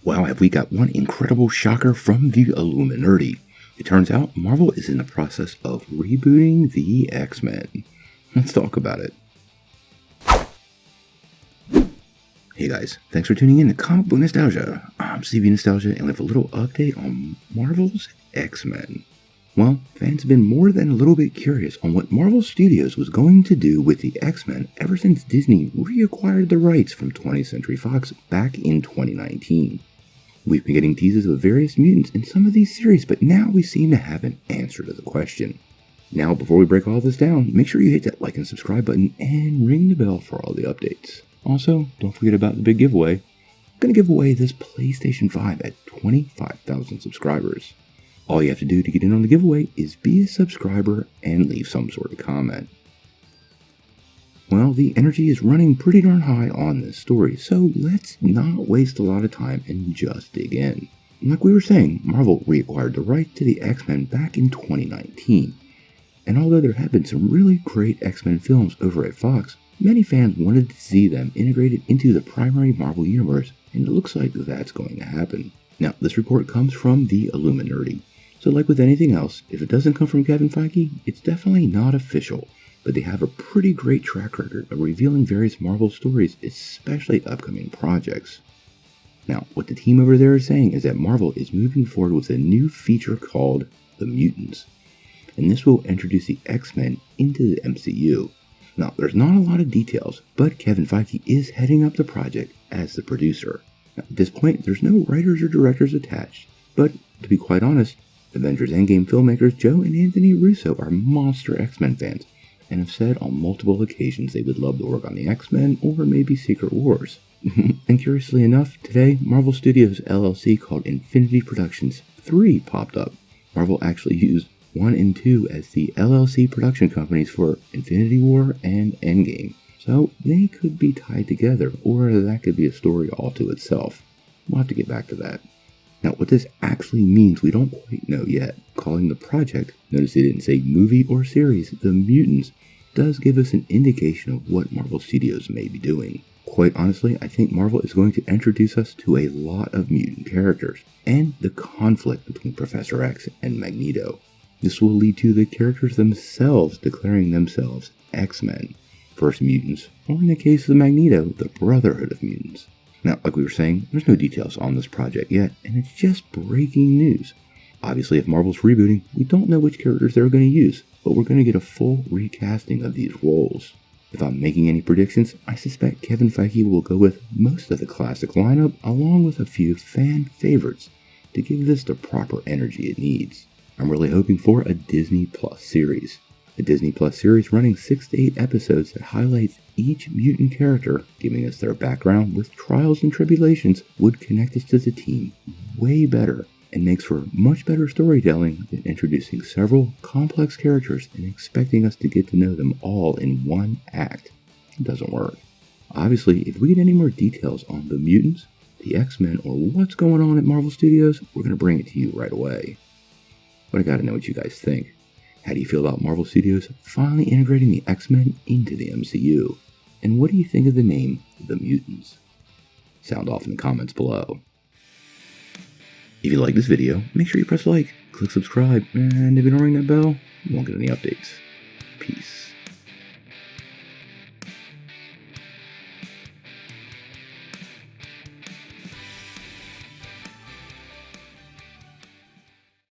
Wow, have we got one incredible shocker from the Illuminati. It turns out Marvel is in the process of rebooting the X-Men. Let's talk about it. Hey guys, thanks for tuning in to Comic Book Nostalgia. I'm CV Nostalgia and we have a little update on Marvel's X-Men. Well, fans have been more than a little bit curious on what Marvel Studios was going to do with the X-Men ever since Disney reacquired the rights from 20th Century Fox back in 2019. We've been getting teases of various mutants in some of these series, but now we seem to have an answer to the question. Now, before we break all this down, make sure you hit that like and subscribe button and ring the bell for all the updates. Also, don't forget about the big giveaway. I'm going to give away this PlayStation 5 at 25,000 subscribers. All you have to do to get in on the giveaway is be a subscriber and leave some sort of comment. Well, the energy is running pretty darn high on this story, so let's not waste a lot of time and just dig in. Like we were saying, Marvel reacquired the rights to the X-Men back in 2019. And although there have been some really great X-Men films over at Fox, many fans wanted to see them integrated into the primary Marvel universe, and it looks like that's going to happen. Now, this report comes from the Illuminati. So like with anything else, if it doesn't come from Kevin Feige, it's definitely not official, but they have a pretty great track record of revealing various Marvel stories, especially upcoming projects. Now, what the team over there is saying is that Marvel is moving forward with a new feature called the Mutants, and this will introduce the X-Men into the MCU. Now, there's not a lot of details, but Kevin Feige is heading up the project as the producer. Now, at this point, there's no writers or directors attached, but to be quite honest, Avengers Endgame filmmakers Joe and Anthony Russo are monster X-Men fans, and have said on multiple occasions they would love to work on the X-Men or maybe Secret Wars. And curiously enough, today, Marvel Studios LLC called Infinity Productions 3 popped up. Marvel actually used 1 and 2 as the LLC production companies for Infinity War and Endgame, so they could be tied together, or that could be a story all to itself. We'll have to get back to that. Now, what this actually means we don't quite know yet. Calling the project, notice they didn't say movie or series, the Mutants, does give us an indication of what Marvel Studios may be doing. Quite honestly, I think Marvel is going to introduce us to a lot of mutant characters, and the conflict between Professor X and Magneto. This will lead to the characters themselves declaring themselves X-Men, first mutants, or in the case of Magneto, the Brotherhood of Mutants. Now, like we were saying, there's no details on this project yet, and it's just breaking news. Obviously, if Marvel's rebooting, we don't know which characters they're going to use, but we're going to get a full recasting of these roles. If I'm making any predictions, I suspect Kevin Feige will go with most of the classic lineup, along with a few fan favorites, to give this the proper energy it needs. I'm really hoping for a Disney Plus series. A Disney Plus series running 6 to 8 episodes that highlights each mutant character, giving us their background with trials and tribulations, would connect us to the team way better and makes for much better storytelling than introducing several complex characters and expecting us to get to know them all in one act. It doesn't work. Obviously, if we get any more details on the mutants, the X-Men, or what's going on at Marvel Studios, we're going to bring it to you right away. But I gotta know what you guys think. How do you feel about Marvel Studios finally integrating the X-Men into the MCU? And what do you think of the name, The Mutants? Sound off in the comments below. If you like this video, make sure you press like, click subscribe, and if you don't ring that bell, you won't get any updates. Peace.